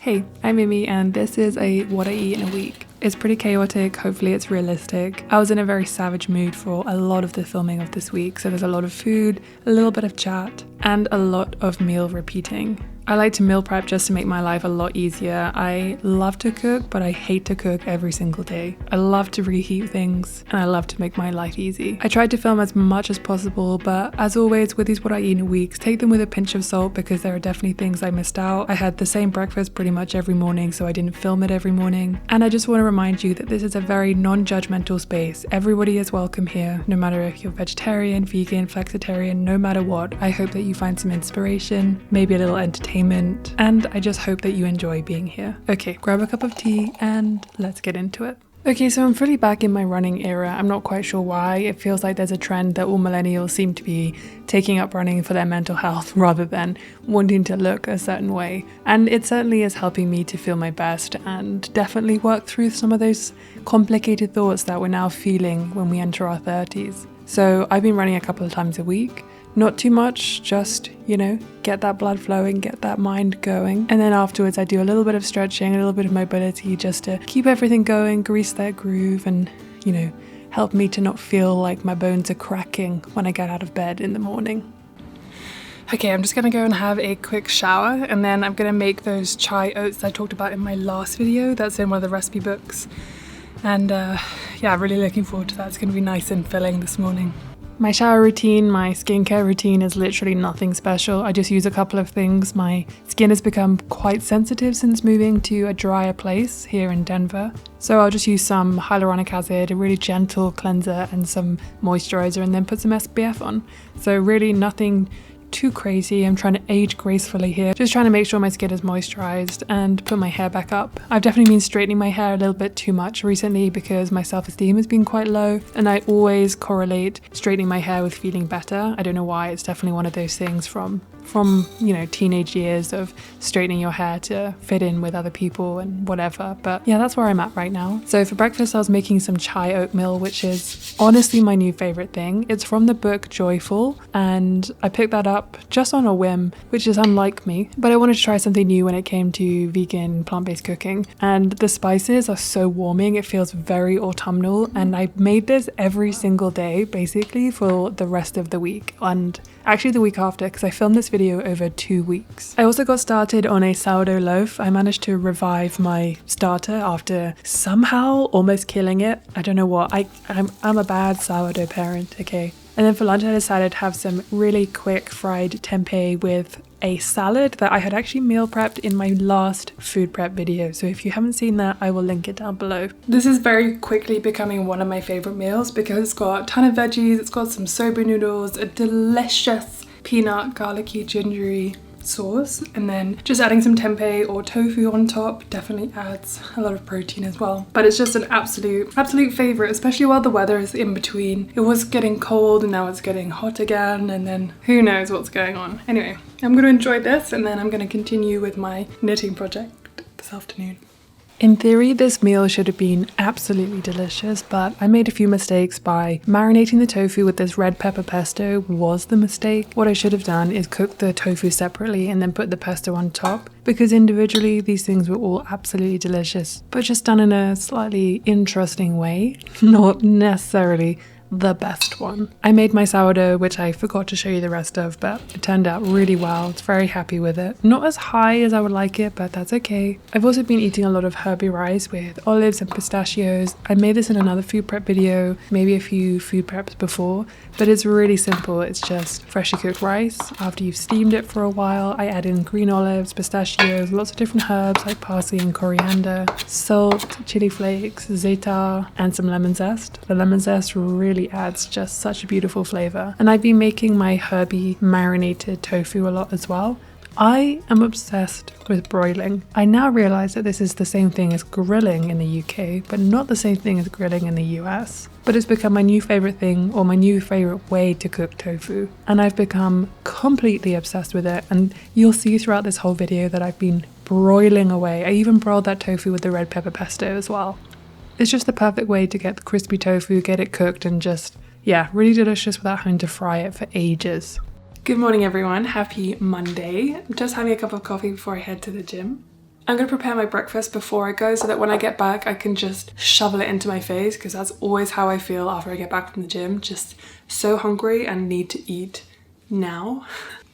Hey, I'm Mimi and this is a what I eat in a week. It's pretty chaotic, hopefully it's realistic. I was in a very savage mood for a lot of the filming of this week, so there's a lot of food, a little bit of chat, and a lot of meal repeating. I like to meal prep just to make my life a lot easier. I love to cook, but I hate to cook every single day. I love to reheat things, and I love to make my life easy. I tried to film as much as possible, but as always with these what I eat in weeks, take them with a pinch of salt because there are definitely things I missed out. I had the same breakfast pretty much every morning, so I didn't film it every morning. And I just want to remind you that this is a very non-judgmental space. Everybody is welcome here, no matter if you're vegetarian, vegan, flexitarian, no matter what. I hope that you find some inspiration, maybe a little entertainment, and I just hope that you enjoy being here. Okay, grab a cup of tea and let's get into it. Okay, so I'm fully back in my running era. I'm not quite sure why. It feels like there's a trend that all millennials seem to be taking up running for their mental health rather than wanting to look a certain way. And it certainly is helping me to feel my best and definitely work through some of those complicated thoughts that we're now feeling when we enter our 30s. So I've been running a couple of times a week. Not too much, just, get that blood flowing, get that mind going. And then afterwards I do a little bit of stretching, a little bit of mobility just to keep everything going, grease that groove and, help me to not feel like my bones are cracking when I get out of bed in the morning. Okay, I'm just gonna go and have a quick shower and then I'm gonna make those chai oats I talked about in my last video. That's in one of the recipe books. And really looking forward to that. It's gonna be nice and filling this morning. My shower routine, my skincare routine is literally nothing special. I just use a couple of things. My skin has become quite sensitive since moving to a drier place here in Denver. So I'll just use some hyaluronic acid, a really gentle cleanser and some moisturizer and then put some SPF on. So really nothing too crazy. I'm trying to age gracefully here. Just trying to make sure my skin is moisturized and put my hair back up. I've definitely been straightening my hair a little bit too much recently because my self-esteem has been quite low and I always correlate straightening my hair with feeling better. I don't know why. It's definitely one of those things from teenage years of straightening your hair to fit in with other people and whatever. But yeah, that's where I'm at right now. So for breakfast I was making some chai oatmeal, which is honestly my new favorite thing. It's from the book Joyful and I picked that up just on a whim, which is unlike me, but I wanted to try something new when it came to vegan plant-based cooking. And the spices are so warming, it feels very autumnal, and I made this every single day basically for the rest of the week and actually the week after because I filmed this video over 2 weeks. I also got started on a sourdough loaf. I managed to revive my starter after somehow almost killing it. I don't know what, I'm a bad sourdough parent, okay? And then for lunch I decided to have some really quick fried tempeh with a salad that I had actually meal prepped in my last food prep video. So if you haven't seen that, I will link it down below. This is very quickly becoming one of my favorite meals because it's got a ton of veggies, it's got some soba noodles, a delicious peanut, garlicky, gingery sauce, and then just adding some tempeh or tofu on top definitely adds a lot of protein as well. But it's just an absolute favorite, especially while the weather is in between. It was getting cold and now it's getting hot again, and then who knows what's going on. Anyway, I'm going to enjoy this and then I'm going to continue with my knitting project this afternoon. In theory, this meal should have been absolutely delicious, but I made a few mistakes by marinating the tofu with this red pepper pesto was the mistake. What I should have done is cook the tofu separately and then put the pesto on top, because individually these things were all absolutely delicious, but just done in a slightly interesting way, not necessarily the best one. I made my sourdough, which I forgot to show you the rest of, but it turned out really well. I was very happy with it. Not as high as I would like it, but that's okay. I've also been eating a lot of herby rice with olives and pistachios. I made this in another food prep video, maybe a few food preps before, but it's really simple. It's just freshly cooked rice. After you've steamed it for a while, I add in green olives, pistachios, lots of different herbs like parsley and coriander, salt, chili flakes, za'atar, and some lemon zest. The lemon zest really adds just such a beautiful flavor. And I've been making my herby marinated tofu a lot as well. I am obsessed with broiling. I now realize that this is the same thing as grilling in the UK, but not the same thing as grilling in the US. But it's become my new favorite thing, or my new favorite way to cook tofu. And I've become completely obsessed with it. And you'll see throughout this whole video that I've been broiling away. I even broiled that tofu with the red pepper pesto as well. It's just the perfect way to get the crispy tofu, get it cooked, and just, really delicious without having to fry it for ages. Good morning everyone, happy Monday. I'm just having a cup of coffee before I head to the gym. I'm going to prepare my breakfast before I go so that when I get back I can just shovel it into my face, because that's always how I feel after I get back from the gym, just so hungry and need to eat now.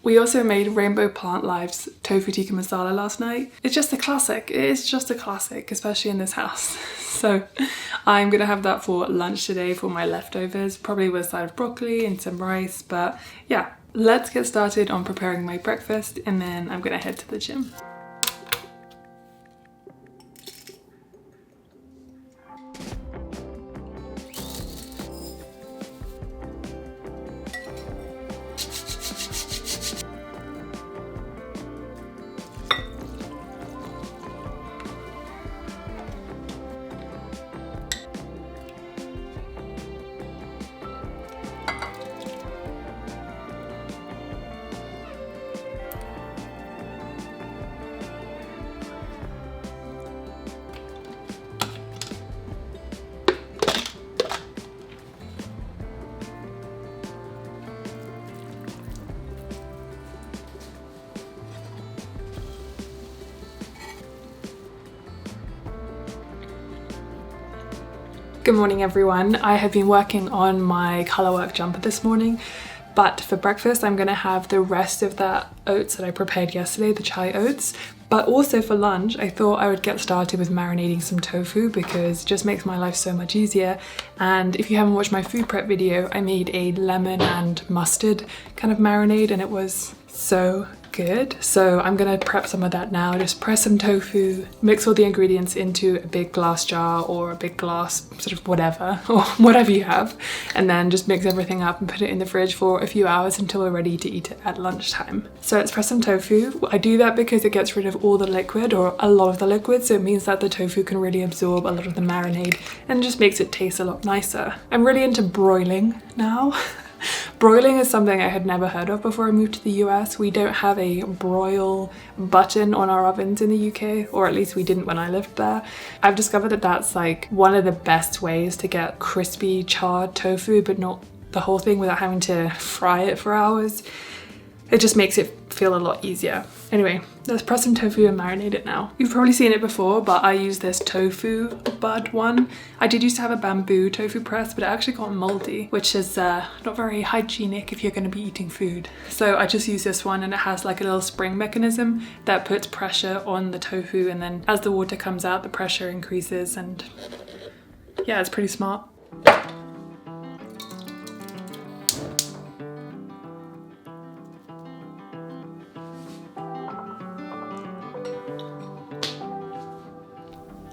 We also made Rainbow Plant Life's tofu tikka masala last night. It's just a classic. It is just a classic, especially in this house. So I'm gonna have that for lunch today for my leftovers, probably with a side of broccoli and some rice. But yeah, let's get started on preparing my breakfast and then I'm gonna head to the gym. Good morning everyone. I have been working on my colourwork jumper this morning, but for breakfast I'm going to have the rest of that oats that I prepared yesterday, the chai oats. But also for lunch I thought I would get started with marinating some tofu because it just makes my life so much easier. And if you haven't watched my food prep video, I made a lemon and mustard kind of marinade and it was so good. So I'm gonna prep some of that now. Just press some tofu, mix all the ingredients into a big glass jar or a big glass sort of whatever, or whatever you have, and then just mix everything up and put it in the fridge for a few hours until we're ready to eat it at lunchtime. So let's press some tofu. I do that because it gets rid of all the liquid, or a lot of the liquid, so it means that the tofu can really absorb a lot of the marinade and just makes it taste a lot nicer. I'm really into broiling now. Broiling is something I had never heard of before I moved to the US. We don't have a broil button on our ovens in the UK, or at least we didn't when I lived there. I've discovered that that's like one of the best ways to get crispy charred tofu, but not the whole thing without having to fry it for hours. It just makes it feel a lot easier. Anyway, let's press some tofu and marinate it now. You've probably seen it before, but I use this tofu bud one. I did used to have a bamboo tofu press, but it actually got moldy, which is not very hygienic if you're going to be eating food. So I just use this one, and it has like a little spring mechanism that puts pressure on the tofu, and then as the water comes out, the pressure increases, and yeah, it's pretty smart.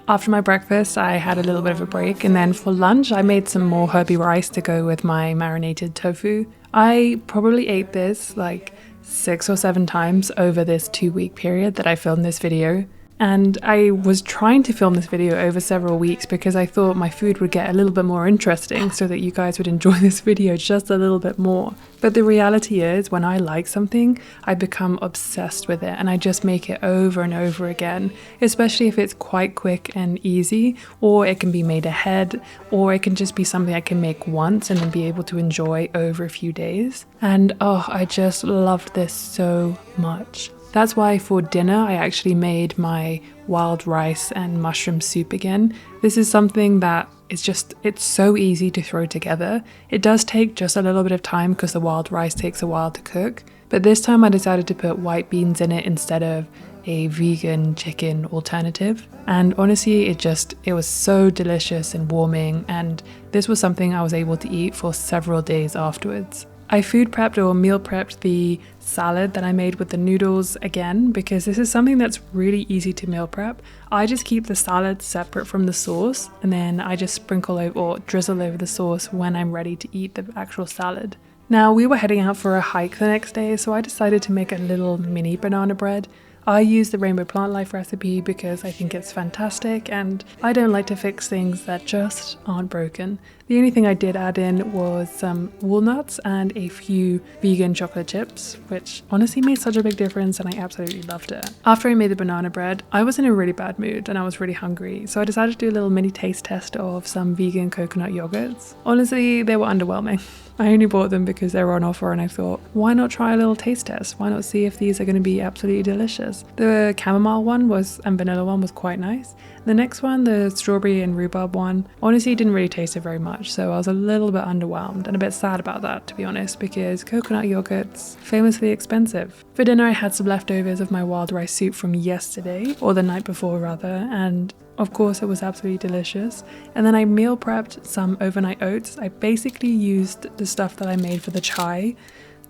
After my breakfast, I had a little bit of a break, and then for lunch, I made some more herby rice to go with my marinated tofu. I probably ate this like 6 or 7 times over this 2-week period that I filmed this video. And I was trying to film this video over several weeks because I thought my food would get a little bit more interesting so that you guys would enjoy this video just a little bit more. But the reality is, when I like something, I become obsessed with it and I just make it over and over again, especially if it's quite quick and easy, or it can be made ahead, or it can just be something I can make once and then be able to enjoy over a few days. And oh, I just loved this so much. That's why for dinner I actually made my wild rice and mushroom soup again. This is something that it's so easy to throw together. It does take just a little bit of time because the wild rice takes a while to cook. But this time I decided to put white beans in it instead of a vegan chicken alternative. And honestly, it was so delicious and warming, and this was something I was able to eat for several days afterwards. I food prepped or meal prepped the salad that I made with the noodles again because this is something that's really easy to meal prep. I just keep the salad separate from the sauce, and then I just sprinkle over or drizzle over the sauce when I'm ready to eat the actual salad. Now, we were heading out for a hike the next day, so I decided to make a little mini banana bread. I use the Rainbow Plant Life recipe because I think it's fantastic and I don't like to fix things that just aren't broken. The only thing I did add in was some walnuts and a few vegan chocolate chips, which honestly made such a big difference and I absolutely loved it. After I made the banana bread, I was in a really bad mood and I was really hungry, so I decided to do a little mini taste test of some vegan coconut yogurts. Honestly, they were underwhelming. I only bought them because they were on offer and I thought, why not try a little taste test? Why not see if these are going to be absolutely delicious? The chamomile one and vanilla one was quite nice. The next one, the strawberry and rhubarb one, honestly didn't really taste it very much, so I was a little bit underwhelmed and a bit sad about that, to be honest, because coconut yogurt's famously expensive. For dinner I had some leftovers of my wild rice soup from yesterday, or the night before rather, and of course it was absolutely delicious. And then I meal prepped some overnight oats. I basically used the stuff that I made for the chai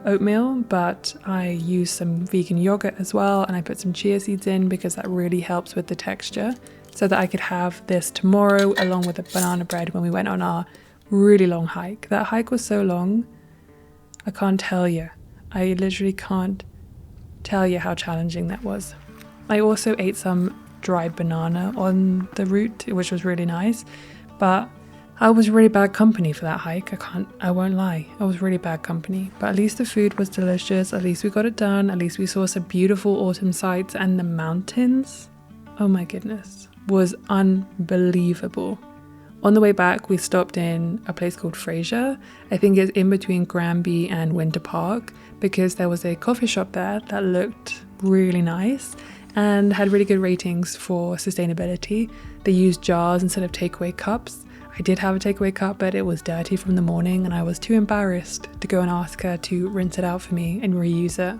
oatmeal, but I used some vegan yogurt as well, and I put some chia seeds in because that really helps with the texture, so that I could have this tomorrow along with the banana bread when we went on our really long hike. That hike was so long, I can't tell you. I literally can't tell you how challenging that was. I also ate some dried banana on the route, which was really nice, but I was really bad company for that hike. I won't lie, I was really bad company, but at least the food was delicious, at least we got it done, at least we saw some beautiful autumn sights, and the mountains, oh my goodness, was unbelievable. On the way back we stopped in a place called Fraser. I think it's in between Granby and Winter Park, because there was a coffee shop there that looked really nice and had really good ratings for sustainability. They used jars instead of takeaway cups. I did have a takeaway cup, but it was dirty from the morning and I was too embarrassed to go and ask her to rinse it out for me and reuse it.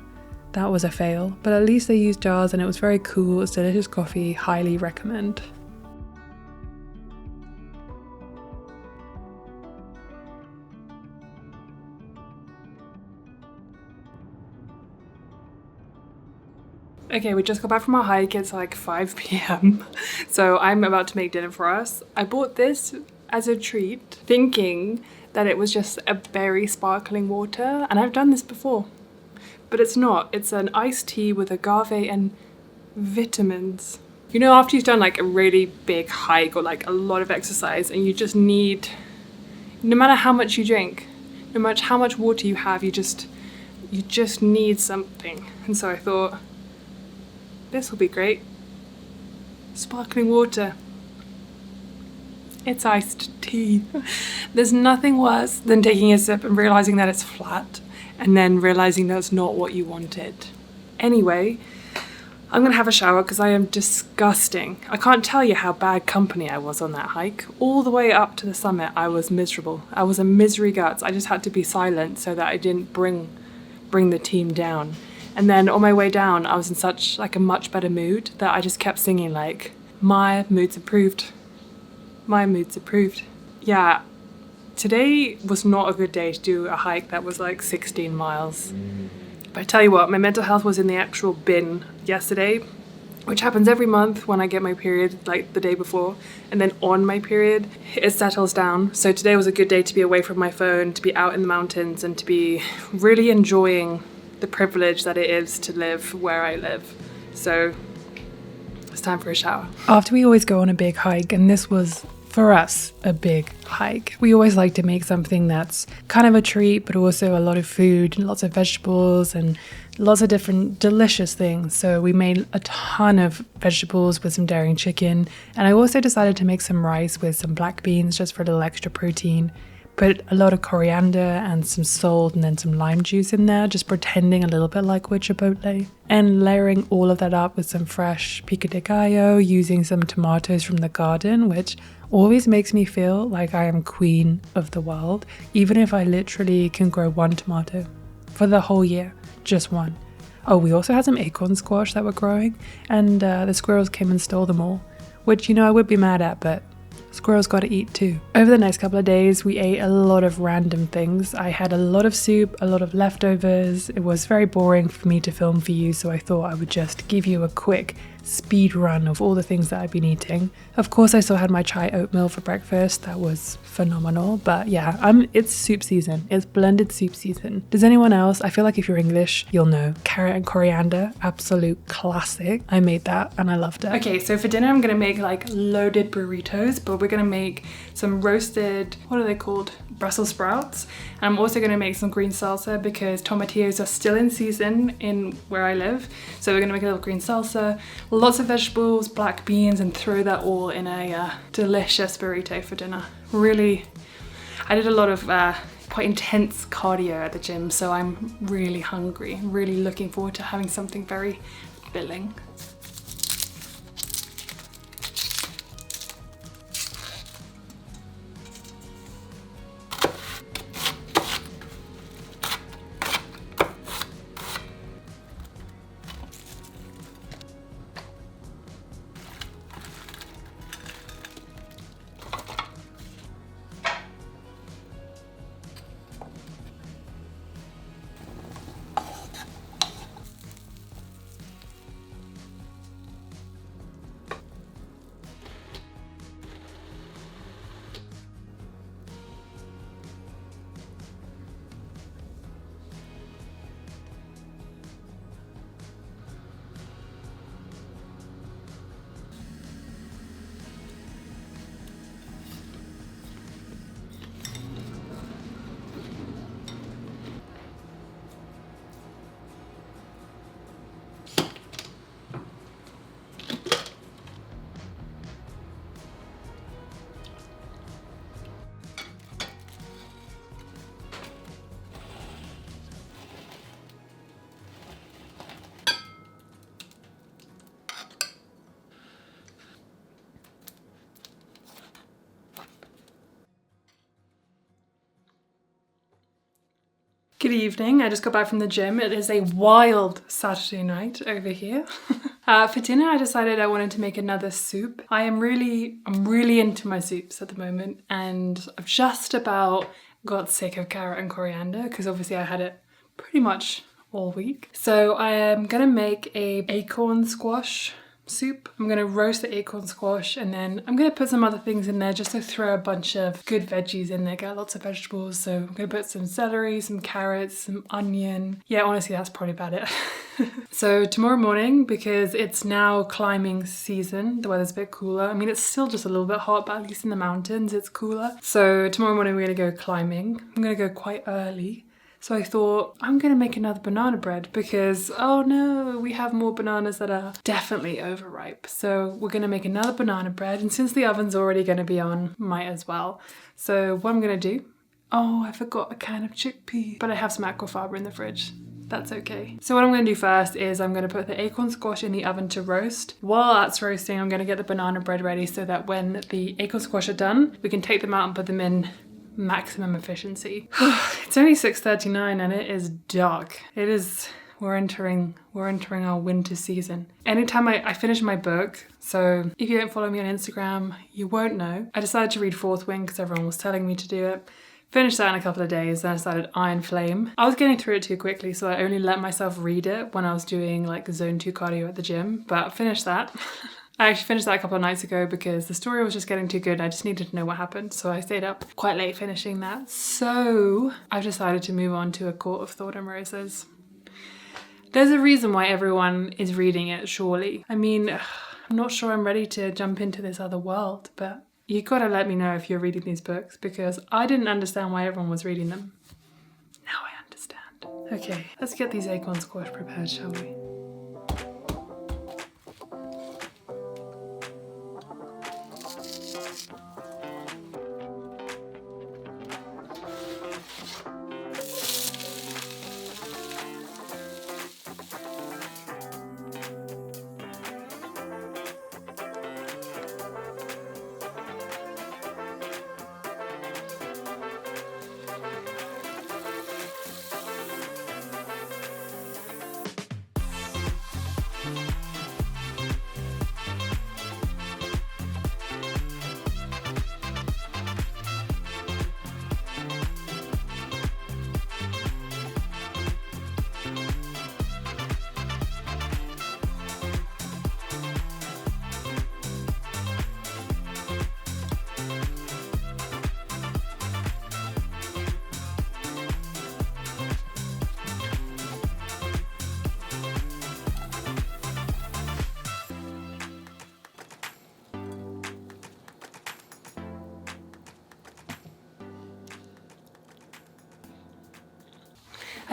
That was a fail, but at least they used jars and it was very cool. It's delicious coffee, highly recommend. Okay, we just got back from our hike. It's like 5 p.m. So I'm about to make dinner for us. I bought this as a treat, thinking that it was just a berry sparkling water. And I've done this before, but it's not. It's an iced tea with agave and vitamins. You know, after you've done like a really big hike or like a lot of exercise and you just need, no matter how much you drink, no matter how much water you have, you just need something. And so I thought, this will be great. Sparkling water. It's iced tea. There's nothing worse than taking a sip and realizing that it's flat and then realizing that's not what you wanted. Anyway, I'm gonna have a shower because I am disgusting. I can't tell you how bad company I was on that hike. All the way up to the summit, I was miserable. I was a misery guts. I just had to be silent so that I didn't bring the team down. And then on my way down, I was in such like a much better mood that I just kept singing like, my mood's improved. My mood's improved. Yeah, today was not a good day to do a hike that was like 16 miles. But I tell you what, my mental health was in the actual bin yesterday, which happens every month when I get my period, like the day before. And then on my period, it settles down. So today was a good day to be away from my phone, to be out in the mountains and to be really enjoying the privilege that it is to live where I live. So it's time for a shower. After we always go on a big hike, and this was for us a big hike, we always like to make something that's kind of a treat, but also a lot of food and lots of vegetables and lots of different delicious things. So we made a ton of vegetables with some dairy and chicken, and I also decided to make some rice with some black beans just for a little extra protein. Put a lot of coriander and some salt and then some lime juice in there, just pretending a little bit like with chipotle. And layering all of that up with some fresh pico de gallo, using some tomatoes from the garden, which always makes me feel like I am queen of the world, even if I literally can grow one tomato for the whole year, just one. Oh, we also had some acorn squash that were growing, and the squirrels came and stole them all, which, you know, I would be mad at, but squirrels gotta eat too. Over the next couple of days, we ate a lot of random things. I had a lot of soup, a lot of leftovers. It was very boring for me to film for you, so I thought I would just give you a quick speed run of all the things that I've been eating. Of course, I still had my chai oatmeal for breakfast. That was phenomenal. But yeah, it's soup season. It's blended soup season. Does anyone else? I feel like if you're English, you'll know. Carrot and coriander, absolute classic. I made that and I loved it. Okay, so for dinner, I'm gonna make like loaded burritos, but we're gonna make some roasted, what are they called? Brussels sprouts. And I'm also gonna make some green salsa because tomatillos are still in season in where I live. So we're gonna make a little green salsa, lots of vegetables, black beans, and throw that all in a delicious burrito for dinner. Really, I did a lot of quite intense cardio at the gym, so I'm really hungry. I'm really looking forward to having something very filling. Good evening, I just got back from the gym. It is a wild Saturday night over here. For dinner I decided I wanted to make another soup. I'm really into my soups at the moment, and I've just about got sick of carrot and coriander because obviously I had it pretty much all week. So I am gonna make a acorn squash soup. I'm gonna roast the acorn squash and then I'm gonna put some other things in there just to throw a bunch of good veggies in there, get lots of vegetables. So I'm gonna put some celery, some carrots, some onion. Yeah, honestly, that's probably about it. So tomorrow morning, because it's now climbing season, the weather's a bit cooler. I mean, it's still just a little bit hot, but at least in the mountains it's cooler. So tomorrow morning we're gonna go climbing. I'm gonna go quite early. So I thought, I'm gonna make another banana bread because, oh no, we have more bananas that are definitely overripe. So we're gonna make another banana bread, and since the oven's already gonna be on, might as well. So what I'm gonna do, oh, I forgot a can of chickpeas, but I have some aquafaba in the fridge. That's okay. So what I'm gonna do first is I'm gonna put the acorn squash in the oven to roast. While that's roasting, I'm gonna get the banana bread ready so that when the acorn squash are done, we can take them out and put them in maximum efficiency. It's only 6:39 and it is dark. It is, we're entering our winter season. Anytime I finish my book, so if you don't follow me on Instagram, you won't know. I decided to read Fourth Wing because everyone was telling me to do it. Finished that in a couple of days, then I started Iron Flame. I was getting through it too quickly, so I only let myself read it when I was doing like zone 2 cardio at the gym, but I finished that. I actually finished that a couple of nights ago because the story was just getting too good. I just needed to know what happened, so I stayed up quite late finishing that. So I've decided to move on to A Court of Thorn and Roses. There's a reason why everyone is reading it, surely. I mean, I'm not sure I'm ready to jump into this other world, but you gotta let me know if you're reading these books because I didn't understand why everyone was reading them. Now I understand. Okay, let's get these acorn squash prepared, shall we?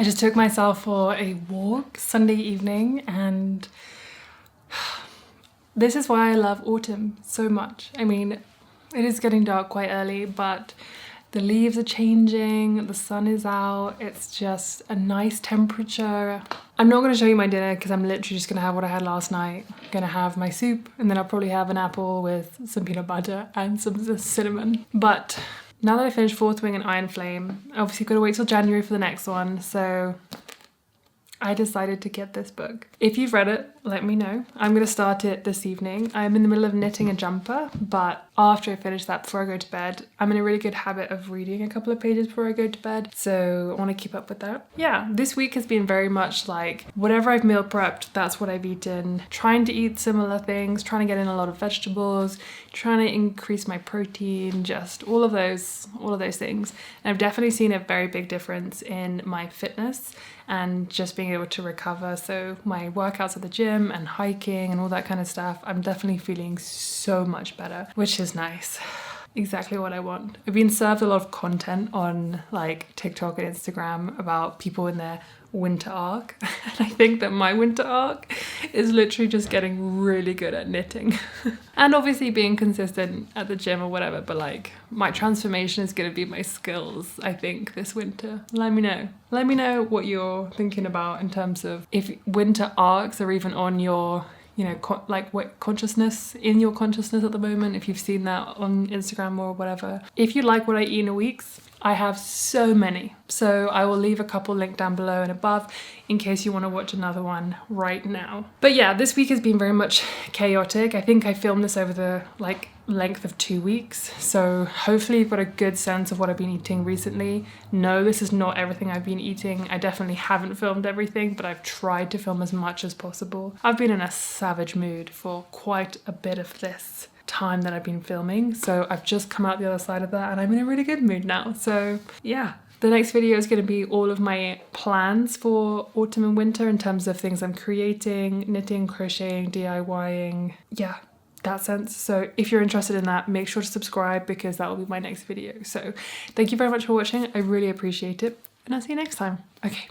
I just took myself for a walk Sunday evening, and this is why I love autumn so much. I mean, it is getting dark quite early, but the leaves are changing, the sun is out, it's just a nice temperature. I'm not going to show you my dinner because I'm literally just going to have what I had last night. I'm going to have my soup, and then I'll probably have an apple with some peanut butter and some cinnamon. But now that I finished Fourth Wing and Iron Flame, obviously got to wait till January for the next one, so I decided to get this book. If you've read it, let me know. I'm going to start it this evening. I'm in the middle of knitting a jumper, but after I finish that, before I go to bed, I'm in a really good habit of reading a couple of pages before I go to bed, so I want to keep up with that. Yeah, this week has been very much like whatever I've meal prepped, that's what I've eaten. Trying to eat similar things, trying to get in a lot of vegetables, trying to increase my protein, just all of those things. And I've definitely seen a very big difference in my fitness and just being able to recover. So my workouts at the gym and hiking and all that kind of stuff, I'm definitely feeling so much better, which is nice. Exactly what I want. I've been served a lot of content on like TikTok and Instagram about people in their winter arc, and I think that my winter arc is literally just getting really good at knitting and obviously being consistent at the gym or whatever, but like my transformation is going to be my skills, I think, this winter. Let me know what you're thinking about in terms of if winter arcs are even on your, you know, what consciousness, in your consciousness at the moment, if you've seen that on Instagram or whatever. If you like what I eat in a week, I have so many, so I will leave a couple linked down below and above in case you want to watch another one right now. But yeah, this week has been very much chaotic. I think I filmed this over the length of 2 weeks, so hopefully you've got a good sense of what I've been eating recently. No, this is not everything I've been eating. I definitely haven't filmed everything, but I've tried to film as much as possible. I've been in a savage mood for quite a bit of this time that I've been filming, so I've just come out the other side of that and I'm in a really good mood now. So yeah, the next video is going to be all of my plans for autumn and winter in terms of things I'm creating, knitting, crocheting, DIYing, yeah, that sense. So if you're interested in that, make sure to subscribe because that will be my next video. So thank you very much for watching. I really appreciate it, and I'll see you next time. Okay.